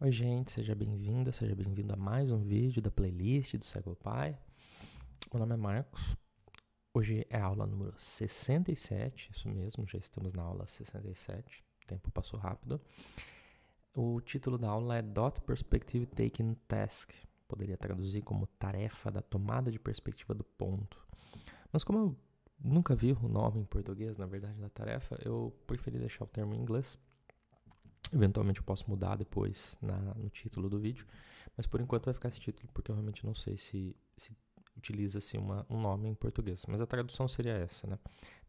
Oi gente, seja bem-vindo a mais um vídeo da playlist do CyclePy. Meu nome é Marcos, hoje é a aula número 67, isso mesmo, já estamos na aula 67, o tempo passou rápido. O título da aula é Dot Perspective Taking Task, poderia traduzir como tarefa da tomada de perspectiva do ponto. Mas como eu nunca vi o nome em português, na verdade, da tarefa, eu preferi deixar o termo em inglês. Eventualmente eu posso mudar depois no título do vídeo, mas por enquanto vai ficar esse título, porque eu realmente não sei se utiliza-se um nome em português. Mas a tradução seria essa, né?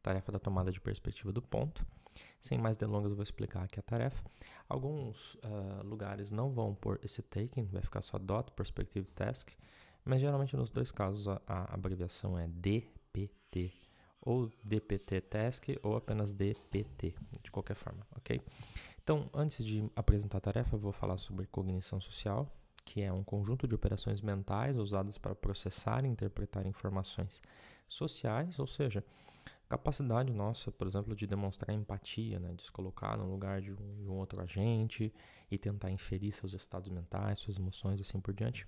Tarefa da tomada de perspectiva do ponto. Sem mais delongas, eu vou explicar aqui a tarefa. Alguns lugares não vão pôr esse taking, vai ficar só dot perspective task, mas geralmente nos dois casos a abreviação é DPT, ou DPT task, ou apenas DPT, de qualquer forma, ok? Então, antes de apresentar a tarefa, eu vou falar sobre cognição social, que é um conjunto de operações mentais usadas para processar e interpretar informações sociais, ou seja, capacidade nossa, por exemplo, de demonstrar empatia, né, de se colocar no lugar de um outro agente e tentar inferir seus estados mentais, suas emoções e assim por diante.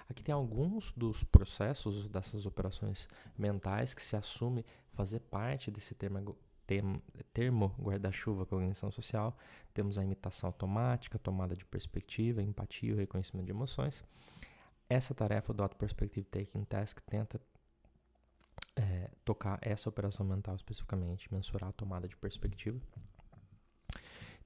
Aqui tem alguns dos processos, dessas operações mentais que se assume fazer parte desse termo guarda-chuva cognição social. Temos a imitação automática, tomada de perspectiva, empatia e o reconhecimento de emoções. Essa tarefa, o Dot Perspective Taking Task, tenta tocar essa operação mental especificamente, mensurar a tomada de perspectiva.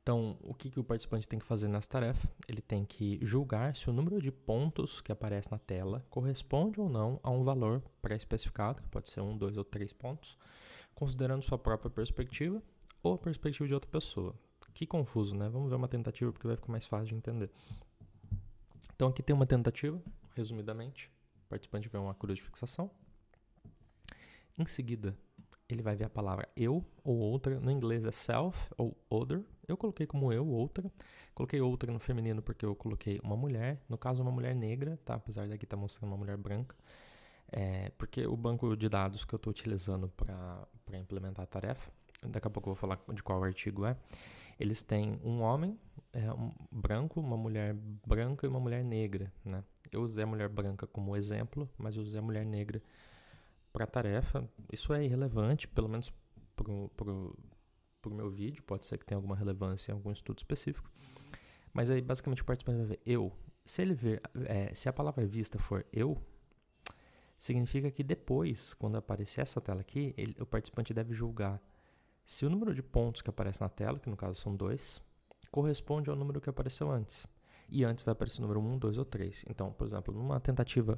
Então, o que o participante tem que fazer nessa tarefa? Ele tem que julgar se o número de pontos que aparece na tela corresponde ou não a um valor pré-especificado, que pode ser 1, 2 ou 3 pontos, considerando sua própria perspectiva ou a perspectiva de outra pessoa. Que confuso, né? Vamos ver uma tentativa porque vai ficar mais fácil de entender. Então aqui tem uma tentativa, resumidamente. O participante vê uma cruz de fixação. Em seguida, ele vai ver a palavra eu ou outra. No inglês é self ou other. Eu coloquei como eu, outra. Coloquei outra no feminino porque eu coloquei uma mulher. No caso, uma mulher negra, tá? Apesar daqui estar mostrando uma mulher branca. Porque o banco de dados que eu estou utilizando para implementar a tarefa, daqui a pouco eu vou falar de qual artigo é, eles têm um homem branco, uma mulher branca e uma mulher negra, né? Eu usei a mulher branca como exemplo, mas eu usei a mulher negra para a tarefa. Isso é irrelevante, pelo menos pro meu vídeo, pode ser que tenha alguma relevância em algum estudo específico, mas aí basicamente o participante vai ver eu. Se ele ver, se a palavra vista for eu, significa que depois, quando aparecer essa tela aqui, o participante deve julgar se o número de pontos que aparece na tela, que no caso são 2, corresponde ao número que apareceu antes. E antes vai aparecer o número 1, 2 ou 3. Então, por exemplo, numa tentativa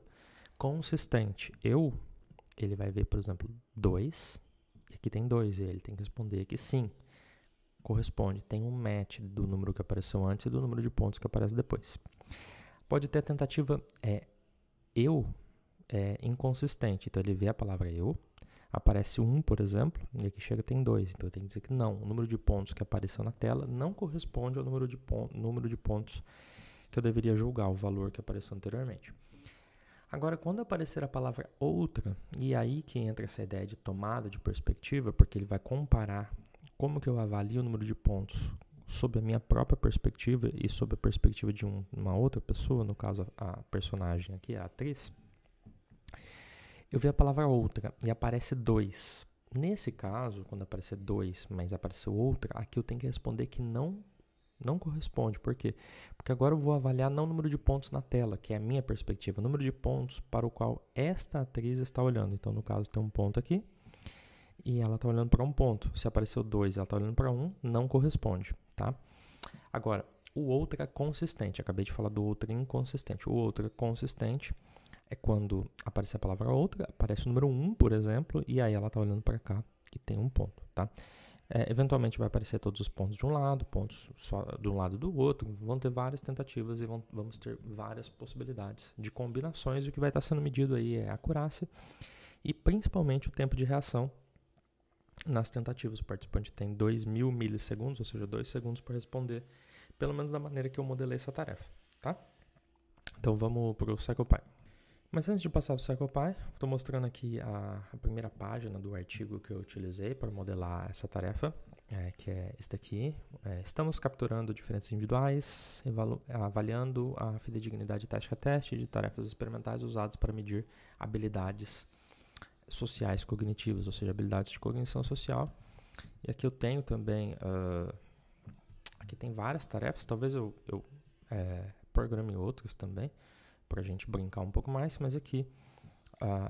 consistente, ele vai ver, por exemplo, 2, e aqui tem 2, e ele tem que responder que sim, corresponde, tem um match do número que apareceu antes e do número de pontos que aparece depois. Pode ter a tentativa eu inconsistente, então ele vê a palavra eu, aparece 1, por exemplo, e aqui chega tem 2, então ele tem que dizer que não, o número de pontos que apareceu na tela não corresponde ao número de pontos que eu deveria julgar, o valor que apareceu anteriormente. Agora, quando aparecer a palavra outra, e aí que entra essa ideia de tomada de perspectiva, porque ele vai comparar como que eu avalio o número de pontos sob a minha própria perspectiva e sob a perspectiva de uma outra pessoa, no caso a personagem aqui, a atriz, eu vi a palavra outra e aparece 2. Nesse caso, quando aparecer 2, mas apareceu outra, aqui eu tenho que responder que não corresponde. Por quê? Porque agora eu vou avaliar não o número de pontos na tela, que é a minha perspectiva, o número de pontos para o qual esta atriz está olhando. Então, no caso, tem um ponto aqui e ela está olhando para um ponto. Se apareceu 2 e ela está olhando para 1, não corresponde, tá? Agora, o outra consistente. Acabei de falar do outra inconsistente. O outra consistente é quando aparece a palavra outra, aparece o número 1, por exemplo, e aí ela está olhando para cá e tem um ponto, tá? Eventualmente vai aparecer todos os pontos de um lado, pontos só de um lado do outro, vão ter várias tentativas e vamos ter várias possibilidades de combinações, e o que vai estar sendo medido aí é a acurácia e principalmente o tempo de reação nas tentativas. O participante tem 2.000 milissegundos, ou seja, 2 segundos para responder, pelo menos da maneira que eu modelei essa tarefa, tá? Então vamos para o CyclePy. Mas antes de passar para o CyclePy, estou mostrando aqui a primeira página do artigo que eu utilizei para modelar essa tarefa. que é esse daqui. Estamos capturando diferentes individuais, avaliando a fidedignidade teste a teste de tarefas experimentais usadas para medir habilidades sociais cognitivas, ou seja, habilidades de cognição social. E aqui eu tenho também, aqui tem várias tarefas, talvez eu programe outras também, para a gente brincar um pouco mais, mas aqui,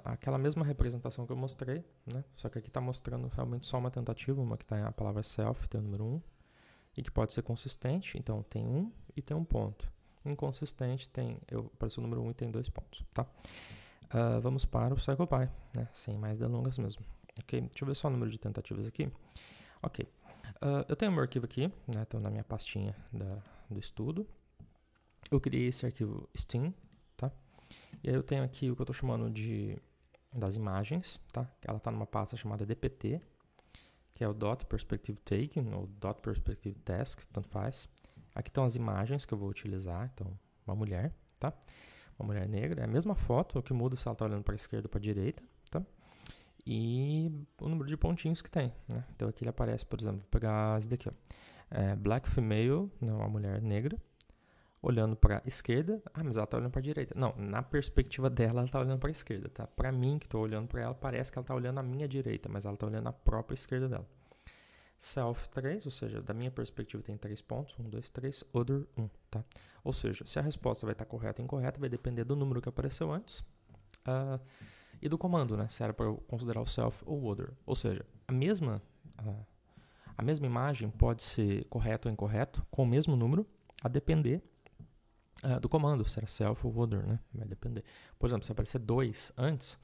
aquela mesma representação que eu mostrei, né? Só que aqui está mostrando realmente só uma tentativa, uma que está a palavra self, tem o número 1, e que pode ser consistente, então tem 1 e tem um ponto. Inconsistente apareceu o número 1 e tem 2 pontos, tá? Vamos para o CirclePy, né? Sem mais delongas mesmo. Ok, deixa eu ver só o número de tentativas aqui. Ok, eu tenho meu arquivo aqui, né? Estou na minha pastinha do estudo. Eu criei esse arquivo Steam, tá? E aí eu tenho aqui o que eu estou chamando das imagens, tá? Ela está numa pasta chamada DPT, que é o Dot Perspective Taking, ou Dot Perspective Task, tanto faz. Aqui estão as imagens que eu vou utilizar, então, uma mulher, tá? Uma mulher negra, é a mesma foto, o que muda se ela está olhando para a esquerda ou para a direita, tá? E o número de pontinhos que tem, né? Então aqui ele aparece, por exemplo, vou pegar esse daqui, ó. Black Female, não, uma mulher negra, olhando para a esquerda. Mas ela está olhando para a direita. Não, na perspectiva dela, ela está olhando para a esquerda, tá? Para mim, que estou olhando para ela, parece que ela está olhando a minha direita, mas ela está olhando a própria esquerda dela. Self 3, ou seja, da minha perspectiva tem 3 pontos, 1, 2, 3, other 1, tá? Ou seja, se a resposta vai estar correta ou incorreta, vai depender do número que apareceu antes e do comando, né? Se era para eu considerar o self ou o other. Ou seja, a mesma imagem pode ser correto ou incorreto com o mesmo número, a depender do comando, se era self ou other, né? Vai depender. Por exemplo, se aparecer 2 antes,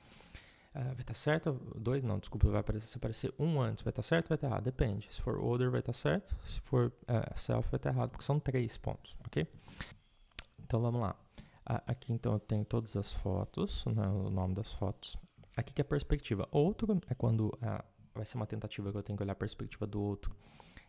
vai estar certo? 2 não, desculpa, se aparecer 1 antes, vai estar certo ou vai estar errado? Depende. Se for other, vai estar certo. Se for self, vai estar errado, porque são 3 pontos, ok? Então, vamos lá. Aqui, então, eu tenho todas as fotos, né, o nome das fotos. Aqui que é a perspectiva. Outro é quando vai ser uma tentativa que eu tenho que olhar a perspectiva do outro.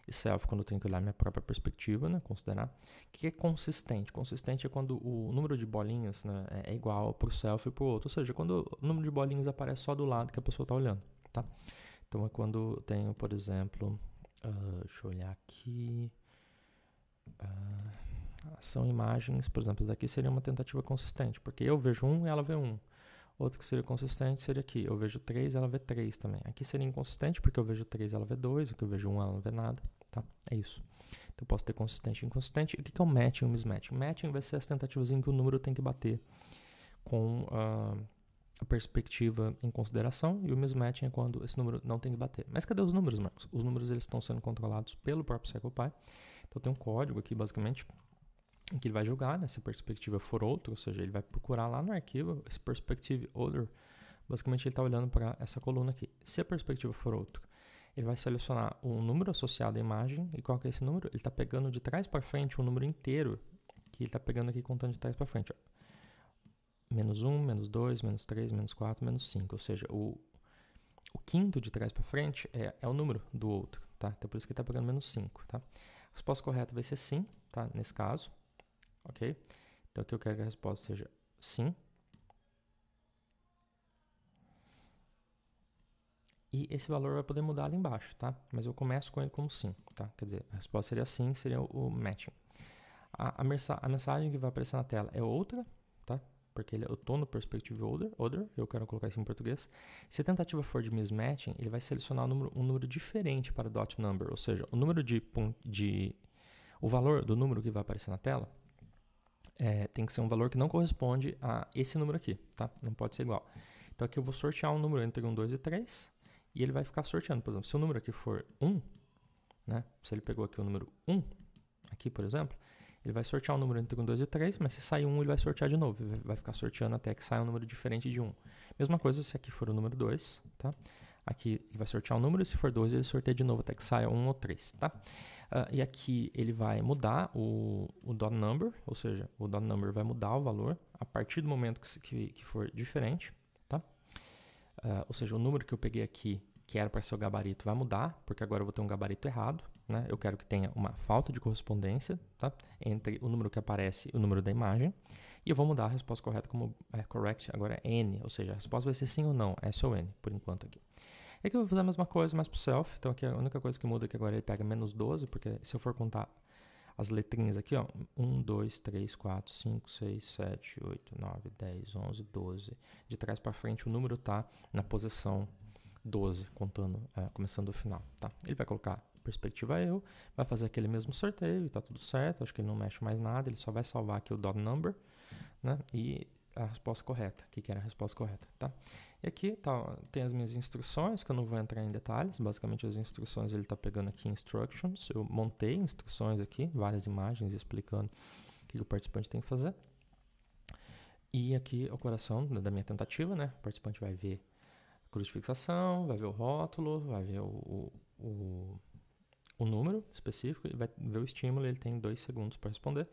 E self, quando eu tenho que olhar a minha própria perspectiva, né, considerar. O que é consistente? Consistente é quando o número de bolinhas, né, é igual para o self e para o outro. Ou seja, quando o número de bolinhas aparece só do lado que a pessoa está olhando, tá? Então, é quando eu tenho, por exemplo, deixa eu olhar aqui. São imagens, por exemplo, daqui seria uma tentativa consistente, porque eu vejo 1 e ela vê 1. Outro que seria consistente seria aqui, eu vejo 3 e ela vê 3 também. Aqui seria inconsistente, porque eu vejo 3 e ela vê 2, aqui eu vejo 1 e ela não vê nada, tá? É isso. Então eu posso ter consistente e inconsistente. E o que é o matching e o mismatching? Matching vai ser as tentativas em que o número tem que bater com a perspectiva em consideração, e o mismatching é quando esse número não tem que bater. Mas cadê os números, Marcos? Os números eles estão sendo controlados pelo próprio CirclePy. Então tem um código aqui, basicamente, em que ele vai julgar, né, se a perspectiva for outra, ou seja, ele vai procurar lá no arquivo esse perspective other. Basicamente, ele está olhando para essa coluna aqui. Se a perspectiva for outra, ele vai selecionar um número associado à imagem. E qual que é esse número? Ele está pegando de trás para frente um número inteiro, que ele está pegando aqui contando de trás para frente. Ó. -1, -2, -3, -4, -5. Ou seja, o quinto de trás para frente é o número do outro, tá? Então, por isso que ele está pegando -5, tá? A resposta correta vai ser sim, tá? Nesse caso. Ok? Então aqui eu quero que a resposta seja sim. E esse valor vai poder mudar ali embaixo, tá? Mas eu começo com ele como sim, tá? Quer dizer, a resposta seria sim, seria o matching. A mensagem que vai aparecer na tela é outra, tá? Porque eu estou no perspective other, eu quero colocar isso em português. Se a tentativa for de mismatching, ele vai selecionar um número diferente para o dot number, ou seja, o número o valor do número que vai aparecer na tela tem que ser um valor que não corresponde a esse número aqui, tá? Não pode ser igual. Então aqui eu vou sortear um número entre 1, 2 e 3 e ele vai ficar sorteando. Por exemplo, se o número aqui for 1, né? Se ele pegou aqui o número 1, aqui por exemplo, ele vai sortear um número entre 1, 2 e 3, mas se sair 1 ele vai sortear de novo. Ele vai ficar sorteando até que saia um número diferente de 1. Mesma coisa se aqui for o número 2, tá? Aqui ele vai sortear um número e se for 2 ele sorteia de novo até que saia 1 ou 3, tá? E aqui ele vai mudar o dot number, ou seja, o dot number vai mudar o valor a partir do momento que for diferente, tá? Ou seja, o número que eu peguei aqui, que era para ser o gabarito, vai mudar, porque agora eu vou ter um gabarito errado, né? Eu quero que tenha uma falta de correspondência, tá? Entre o número que aparece e o número da imagem. E eu vou mudar a resposta correta como correct, agora é N, ou seja, a resposta vai ser sim ou não, S ou N, por enquanto aqui. E aqui eu vou fazer a mesma coisa, mas pro self. Então aqui a única coisa que muda é que agora ele pega menos 12, porque se eu for contar as letrinhas aqui, ó, 1, 2, 3, 4, 5, 6, 7, 8, 9, 10, 11, 12. De trás para frente o número tá na posição 12, contando, começando do final, tá? Ele vai colocar perspectiva eu, vai fazer aquele mesmo sorteio e tá tudo certo, acho que ele não mexe mais nada, ele só vai salvar aqui o dot number, né? E a resposta correta, que era a resposta correta, tá? E aqui tá, tem as minhas instruções, que eu não vou entrar em detalhes, basicamente as instruções ele tá pegando aqui instructions, eu montei instruções aqui, várias imagens explicando o que o participante tem que fazer. E aqui o coração da minha tentativa, né? O participante vai ver a cruz de fixação, vai ver o rótulo, vai ver o número específico e vai ver o estímulo, ele tem 2 segundos para responder.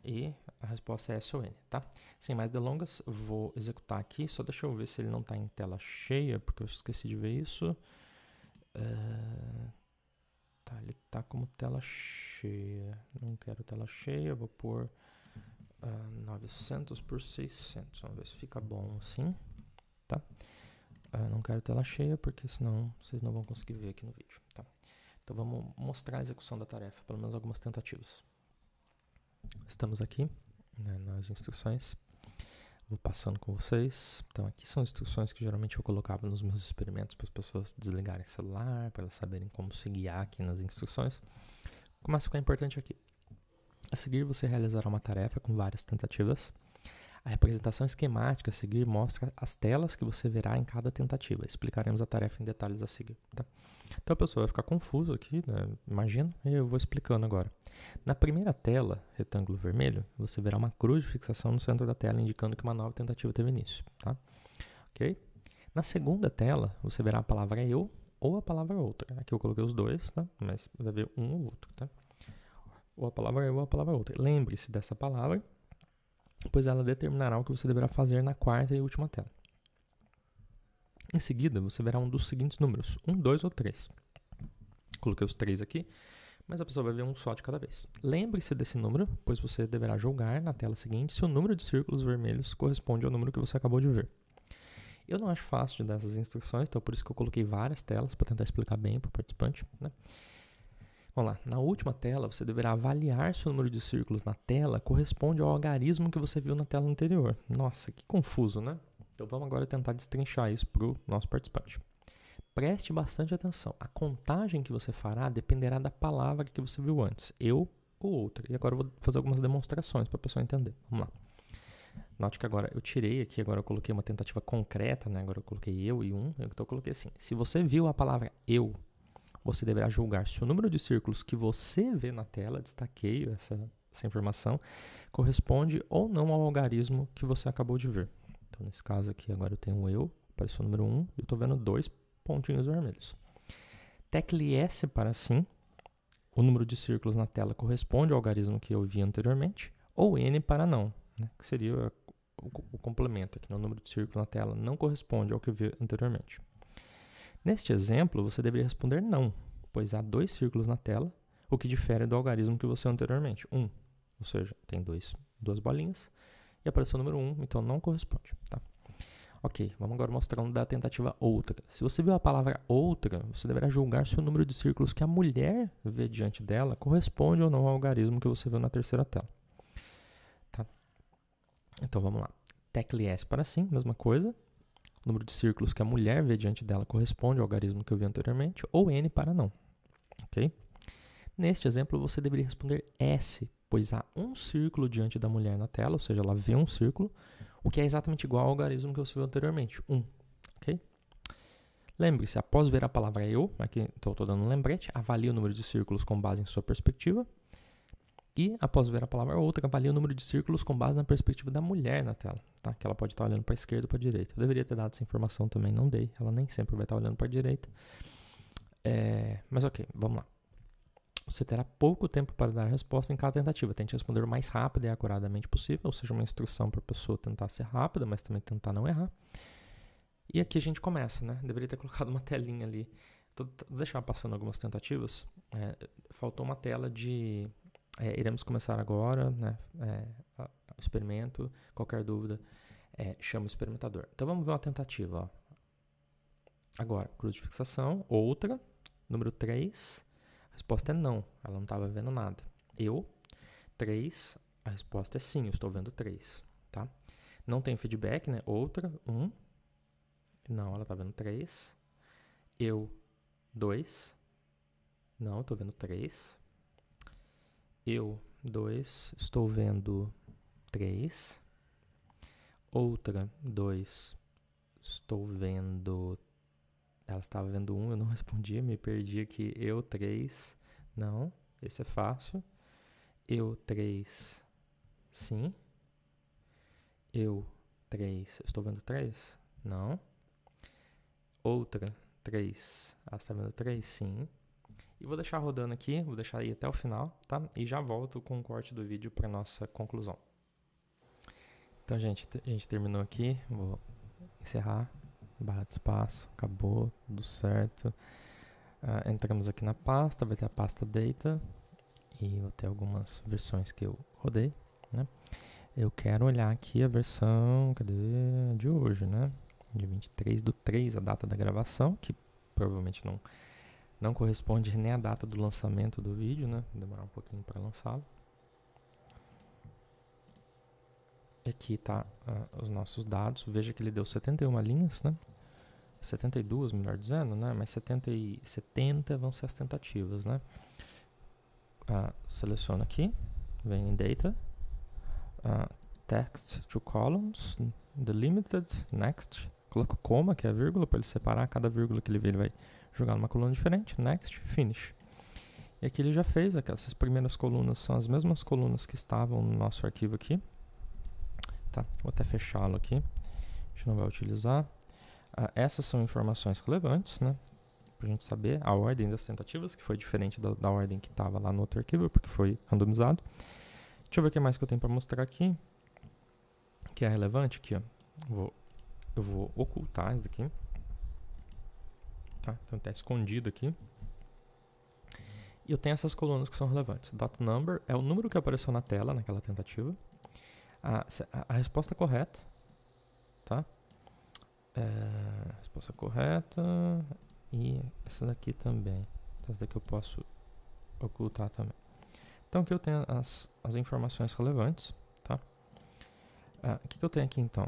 E a resposta é S ou N, tá? Sem mais delongas, vou executar aqui. Só deixa eu ver se ele não está em tela cheia, porque eu esqueci de ver isso. Tá, ele está como tela cheia. Não quero tela cheia, vou pôr 900 por 600. Vamos ver se fica bom assim, tá? Não quero tela cheia, porque senão vocês não vão conseguir ver aqui no vídeo, tá? Então vamos mostrar a execução da tarefa, pelo menos algumas tentativas. Estamos aqui, né, nas instruções, vou passando com vocês. Então aqui são instruções que geralmente eu colocava nos meus experimentos para as pessoas desligarem o celular, para elas saberem como se guiar aqui nas instruções. Começa a ficar importante aqui. A seguir você realizará uma tarefa com várias tentativas. A representação esquemática a seguir mostra as telas que você verá em cada tentativa. Explicaremos a tarefa em detalhes a seguir, tá? Então a pessoa vai ficar confusa aqui, né? Imagina, e eu vou explicando agora. Na primeira tela, retângulo vermelho, você verá uma cruz de fixação no centro da tela, indicando que uma nova tentativa teve início, tá? Ok? Na segunda tela, você verá a palavra eu ou a palavra outra. Aqui eu coloquei os dois, tá? Mas vai ver um ou outro, tá? Ou a palavra eu ou a palavra outra. Lembre-se dessa palavra, pois ela determinará o que você deverá fazer na quarta e última tela. Em seguida, você verá um dos seguintes números, 1, 2 ou 3. Coloquei os 3 aqui, mas a pessoa vai ver um só de cada vez. Lembre-se desse número, pois você deverá julgar na tela seguinte se o número de círculos vermelhos corresponde ao número que você acabou de ver. Eu não acho fácil de dar essas instruções, então por isso que eu coloquei várias telas para tentar explicar bem para o participante, né? Vamos lá, na última tela você deverá avaliar se o número de círculos na tela corresponde ao algarismo que você viu na tela anterior. Nossa, que confuso, né? Então vamos agora tentar destrinchar isso para o nosso participante. Preste bastante atenção. A contagem que você fará dependerá da palavra que você viu antes, eu ou outra. E agora eu vou fazer algumas demonstrações para a pessoa entender. Vamos lá. Note que agora eu tirei aqui, agora eu coloquei uma tentativa concreta, né? Agora eu coloquei eu e um, então eu coloquei assim. Se você viu a palavra eu, você deverá julgar se o número de círculos que você vê na tela, destaquei essa informação, corresponde ou não ao algarismo que você acabou de ver. Então, nesse caso aqui, agora eu tenho um eu, apareceu o número 1, e eu estou vendo 2 pontinhos vermelhos. Tecle S para sim, o número de círculos na tela corresponde ao algarismo que eu vi anteriormente, ou N para não, né, que seria o complemento aqui, no número de círculos na tela não corresponde ao que eu vi anteriormente. Neste exemplo, você deveria responder não, pois há 2 círculos na tela, o que difere do algarismo que você viu anteriormente. 1, ou seja, tem duas bolinhas, e apareceu o número 1, então não corresponde, tá? Ok, vamos agora mostrar da tentativa outra. Se você viu a palavra outra, você deverá julgar se o número de círculos que a mulher vê diante dela corresponde ou não ao algarismo que você viu na terceira tela, tá? Então vamos lá. Tecle S para sim, mesma coisa. O número de círculos que a mulher vê diante dela corresponde ao algarismo que eu vi anteriormente, ou N para não, ok? Neste exemplo, você deveria responder S, pois há um círculo diante da mulher na tela, ou seja, ela vê um círculo, o que é exatamente igual ao algarismo que você viu anteriormente, 1, ok? Lembre-se, após ver a palavra eu, aqui estou dando um lembrete, avalie o número de círculos com base em sua perspectiva, e após ver a palavra outra, avalie o número de círculos com base na perspectiva da mulher na tela, tá? Que ela pode estar olhando para a esquerda ou para a direita. Eu deveria ter dado essa informação também, não dei, ela nem sempre vai estar olhando para a direita. Mas ok, vamos lá. Você terá pouco tempo para dar a resposta em cada tentativa. Tente responder o mais rápido e acuradamente possível, ou seja, uma instrução para a pessoa tentar ser rápida, mas também tentar não errar. E aqui a gente começa, né? Deveria ter colocado uma telinha ali. Vou deixar passando algumas tentativas. Faltou uma tela de... iremos começar agora, né? Experimento. Qualquer dúvida, chama o experimentador. Então vamos ver uma tentativa, ó. Agora, cruz de fixação, outra, número 3, a resposta é não, ela não estava vendo nada. Eu, 3, a resposta é sim, eu estou vendo 3, tá? Não tem feedback, né? Outra, 1, não, ela está vendo 3. Eu, 2, não, eu estou vendo 3. Eu, 2, estou vendo 3. Outra, 2, estou vendo... Ela estava vendo 1, eu não respondi, me perdi aqui. Eu, 3, não, esse é fácil. Eu, 3, sim. Eu, 3, estou vendo 3? Não. Outra, 3, ela está vendo 3? Sim. E vou deixar rodando aqui, vou deixar aí até o final, tá? E já volto com o corte do vídeo para nossa conclusão. Então, gente, a gente terminou aqui, vou encerrar. Barra de espaço, acabou, tudo certo. Entramos aqui na pasta, vai ter a pasta data e vou ter algumas versões que eu rodei, né? Eu quero olhar aqui a versão, cadê? De hoje, né? Dia 23/3, a data da gravação, que provavelmente não corresponde nem à data do lançamento do vídeo, né? Vou demorar um pouquinho para lançá-lo. Aqui tá os nossos dados. Veja que ele deu 71 linhas, né? 72, melhor dizendo, né? Mas 70 vão ser as tentativas, né? Seleciono aqui, vem em Data, Text to Columns, Delimited, Next. Coloco coma, que é a vírgula, para ele separar. Cada vírgula que ele vê, ele vai jogar numa coluna diferente. Next, Finish. E aqui ele já fez, essas primeiras colunas são as mesmas colunas que estavam no nosso arquivo aqui. Tá? Vou até fechá-lo aqui. A gente não vai utilizar. Essas são informações relevantes, né? Pra gente saber a ordem das tentativas, que foi diferente da ordem que estava lá no outro arquivo, porque foi randomizado. Deixa eu ver o que mais que eu tenho para mostrar aqui, que é relevante. Aqui, ó. Eu vou ocultar isso aqui. Tá? Então está escondido aqui. E eu tenho essas colunas que são relevantes. .number é o número que apareceu na tela, naquela tentativa. A resposta correta, tá? Resposta correta e essa daqui também. Essa daqui eu posso ocultar também. Então aqui eu tenho as informações relevantes, tá? O que eu tenho aqui então?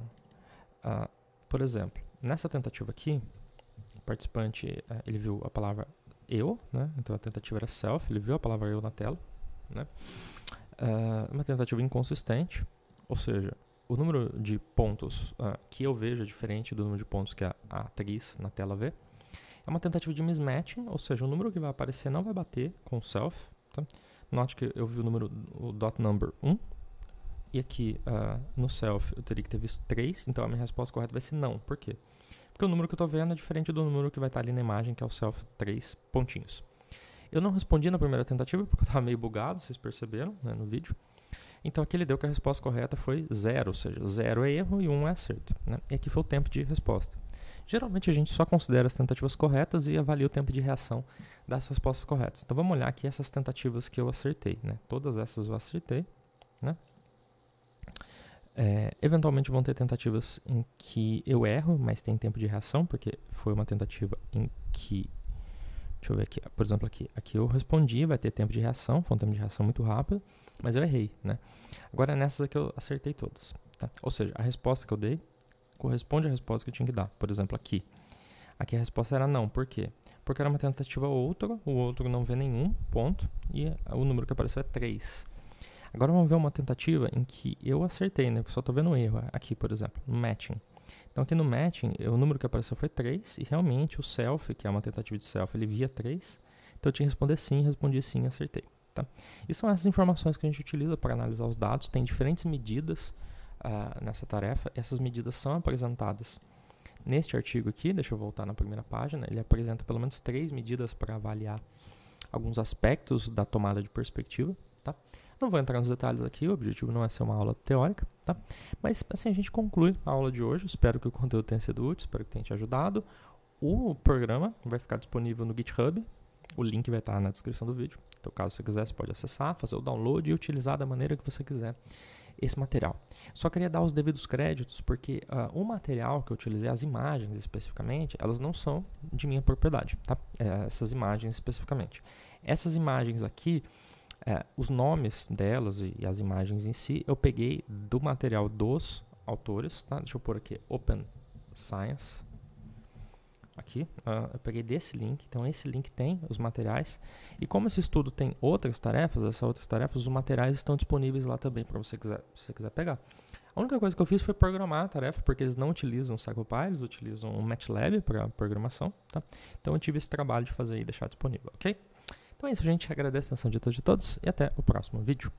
Por exemplo, nessa tentativa aqui, o participante ele viu a palavra eu, né? Então a tentativa era self, ele viu a palavra eu na tela, né? Uma tentativa inconsistente, ou seja, o número de pontos que eu vejo é diferente do número de pontos que a atriz na tela vê. É uma tentativa de mismatching, ou seja, o número que vai aparecer não vai bater com o self. Tá? Note que eu vi o .number 1, e aqui no self eu teria que ter visto 3, então a minha resposta correta vai ser não. Por quê? Porque o número que eu estou vendo é diferente do número que vai estar ali na imagem, que é o self 3 pontinhos. Eu não respondi na primeira tentativa, porque eu estava meio bugado, vocês perceberam, né, no vídeo. Então aqui ele deu que a resposta correta foi 0, ou seja, 0 é erro e 1 é acerto. Né? E aqui foi o tempo de resposta. Geralmente a gente só considera as tentativas corretas e avalia o tempo de reação das respostas corretas. Então vamos olhar aqui essas tentativas que eu acertei. Né? Todas essas eu acertei. Né? Eventualmente vão ter tentativas em que eu erro, mas tem tempo de reação, porque foi uma tentativa em que... Deixa eu ver aqui, por exemplo, aqui eu respondi, vai ter tempo de reação, foi um tempo de reação muito rápido, mas eu errei, né? Agora nessas aqui eu acertei todas, tá? Ou seja, a resposta que eu dei corresponde à resposta que eu tinha que dar. Por exemplo, aqui a resposta era não, por quê? Porque era uma tentativa outra, o outro não vê nenhum ponto, e o número que apareceu é 3. Agora vamos ver uma tentativa em que eu acertei, né? Porque só estou vendo um erro aqui, por exemplo, no matching. Então aqui no matching, o número que apareceu foi 3, e realmente o self, que é uma tentativa de self, ele via 3, então eu tinha que responder sim, respondi sim e acertei. Tá? E são essas informações que a gente utiliza para analisar os dados, tem diferentes medidas nessa tarefa, essas medidas são apresentadas neste artigo aqui, deixa eu voltar na primeira página, ele apresenta pelo menos 3 medidas para avaliar alguns aspectos da tomada de perspectiva. Tá? Não vou entrar nos detalhes aqui, o objetivo não é ser uma aula teórica, tá? Mas assim a gente conclui a aula de hoje. Espero que o conteúdo tenha sido útil, espero que tenha te ajudado. O programa vai ficar disponível no GitHub, o link vai estar na descrição do vídeo. Então caso você quiser, você pode acessar, fazer o download e utilizar da maneira que você quiser esse material. Só queria dar os devidos créditos, porque o material que eu utilizei, as imagens especificamente, elas não são de minha propriedade, tá? Essas imagens especificamente. Essas imagens aqui, os nomes delas e as imagens em si, eu peguei do material dos autores, tá? Deixa eu pôr aqui, Open Science. Aqui, eu peguei desse link, então esse link tem os materiais, e como esse estudo tem outras tarefas, os materiais estão disponíveis lá também para se você quiser pegar. A única coisa que eu fiz foi programar a tarefa, porque eles não utilizam o CirclePy, eles utilizam o MATLAB para programação, tá? Então eu tive esse trabalho de fazer e deixar disponível, ok? Então é isso, gente, agradeço a atenção de todos e até o próximo vídeo.